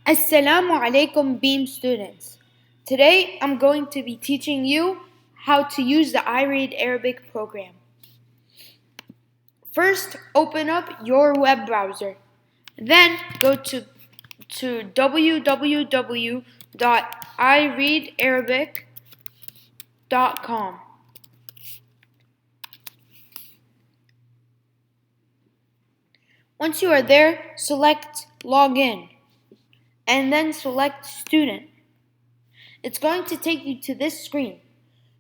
Assalamu alaikum Beam students. Today I'm going to be teaching you how to use the Ireadarabic program. First, open up your web browser. Then go to www.ireadarabic.com. Once you are there, select Login and then select Student. It's going to take you to this screen.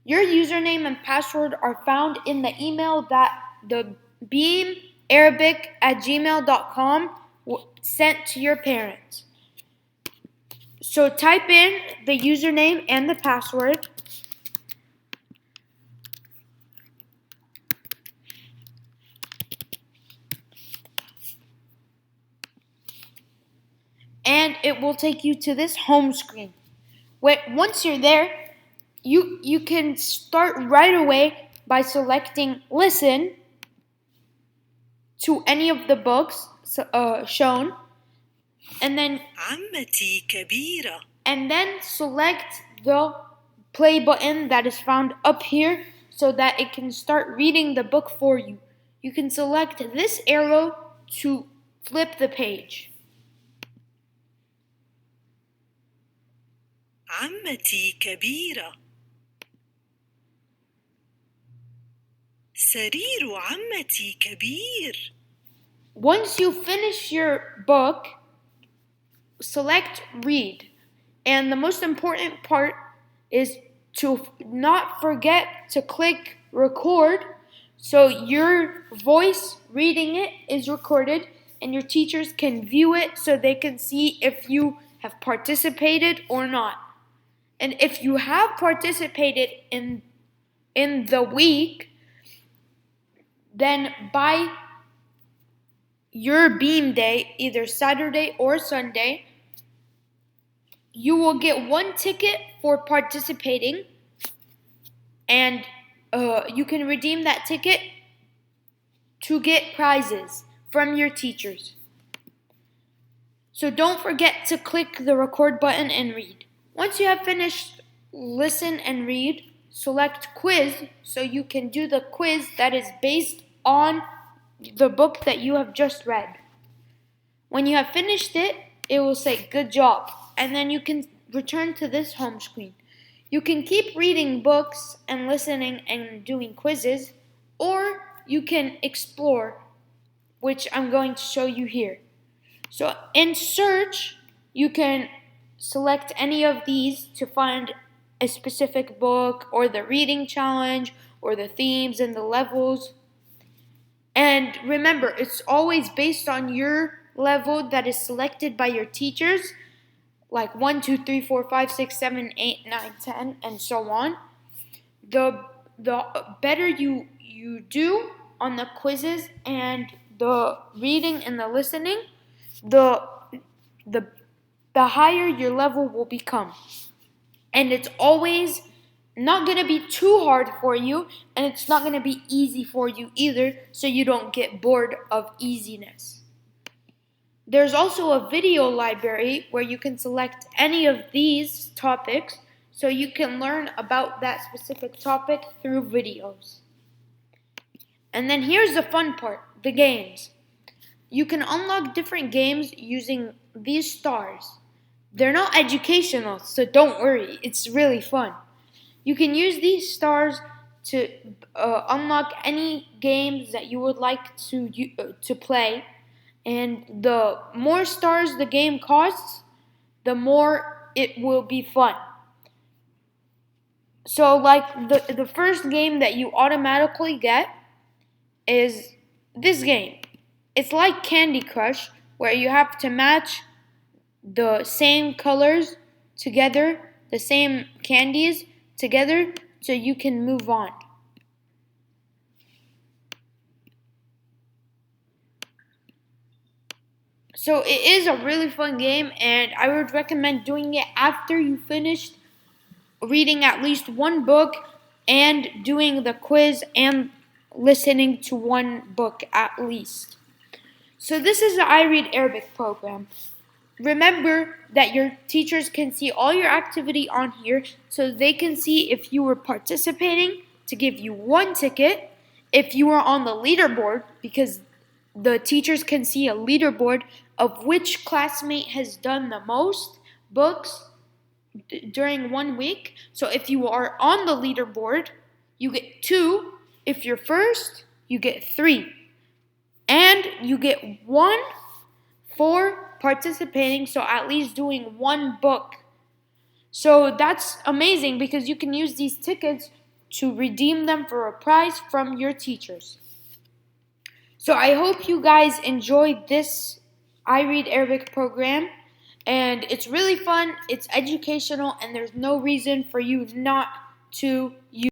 Your username and password are found in the email that the beamarabic@gmail.com sent to your parents. So type in the username and the password. And it will take you to this home screen. Once you're there, you can start right away by selecting listen to any of the books shown, and then عمتي كبيرة. And then select the play button that is found up here so that it can start reading the book for you. You can select this arrow to flip the page. عمتي كبيرة. سرير عمتي كبير. Once you finish your book, select read. And the most important part is to not forget to click record so your voice reading it is recorded and your teachers can view it so they can see if you have participated or not. And if you have participated in the week, then by your beam day, either Saturday or Sunday, you will get one ticket for participating, and you can redeem that ticket to get prizes from your teachers. So don't forget to click the record button and read. Once you have finished listen and read, select quiz so you can do the quiz that is based on the book that you have just read. When you have finished it, it will say good job, and then you can return to this home screen. You can keep reading books and listening and doing quizzes, or you can explore, which I'm going to show you here. So in search, you can select any of these to find a specific book or the reading challenge or the themes and the levels. And remember, it's always based on your level that is selected by your teachers, like 1, 2, 3, 4, 5, 6, 7, 8, 9, 10, and so on. The better you do on the quizzes and the reading and the listening, the higher your level will become. And it's always not going to be too hard for you, and it's not going to be easy for you either, so you don't get bored of easiness. There's also a video library where you can select any of these topics so you can learn about that specific topic through videos. And then here's the fun part, the games. You can unlock different games using these stars. They're not educational, so don't worry, it's really fun. You can use these stars to unlock any games that you would like to play, and the more stars the game costs, the more it will be fun. So like the first game that you automatically get is this game. It's like Candy Crush, where you have to match the same colors together, the same candies together, so you can move on. So it is a really fun game, and I would recommend doing it after you finished reading at least one book and doing the quiz and listening to one book at least. So this is the Ireadarabic program. remember that your teachers can see all your activity on here, so they can see if you were participating to give you 1 ticket, if you were on the leaderboard, because the teachers can see a leaderboard of which classmate has done the most books during 1 week. So if you are on the leaderboard, you get 2. If you're first, you get 3. And you get 1 for participating, so at least doing 1 book. So that's amazing because you can use these tickets to redeem them for a prize from your teachers. So I hope you guys enjoyed this I Read Arabic program, and it's really fun, it's educational, and there's no reason for you not to use